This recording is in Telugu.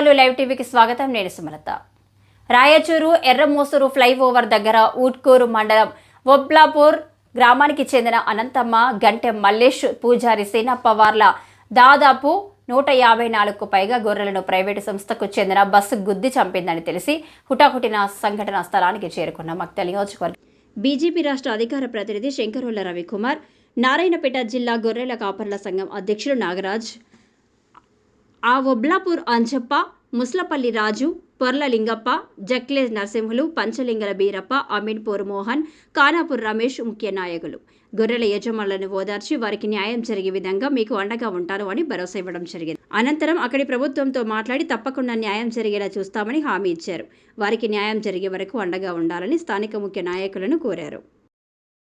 కర్నూలు లైవ్ టీవీకి స్వాగతం. నేను సుమలత. రాయచూరు ఎర్రమోసూరు ఫ్లైఓవర్ దగ్గర ఊట్కూరు మండలం ఒబ్లాపూర్ గ్రామానికి చెందిన అనంతమ్మ, గంటె మల్లేష్, పూజారి సేనప్పవార్ల దాదాపు 154కు పైగా గొర్రెలను ప్రైవేటు సంస్థకు చెందిన బస్సు గుద్ది చంపిందని తెలిసి హుటాహుటిన సంఘటనా స్థలానికి చేరుకున్న మక్తల్ నియోజకవర్గం బీజేపీ రాష్ట్ర అధికార ప్రతినిధి శంకరుల రవికుమార్, నారాయణపేట జిల్లా గొర్రెల కాపర్ల సంఘం అధ్యక్షుడు నాగరాజ్, ఆ ఒబ్లాపూర్ అంజప్ప, ముస్లపల్లి రాజు, పొర్ల లింగప్ప, జక్లే నరసింహులు, పంచలింగల బీరప్ప, అమీన్పూర్ మోహన్, ఖానాపూర్ రమేష్ ముఖ్య నాయకులు. గొర్రెల యజమానులను ఓదార్చి వారికి న్యాయం జరిగే విధంగా మీకు అండగా ఉంటాను అని భరోసా ఇవ్వడం జరిగింది. అనంతరం అక్కడి ప్రభుత్వంతో మాట్లాడి తప్పకుండా న్యాయం జరిగేలా చూస్తామని హామీ ఇచ్చారు. వారికి న్యాయం జరిగే వరకు అండగా ఉండాలని స్థానిక ముఖ్య నాయకులను కోరారు.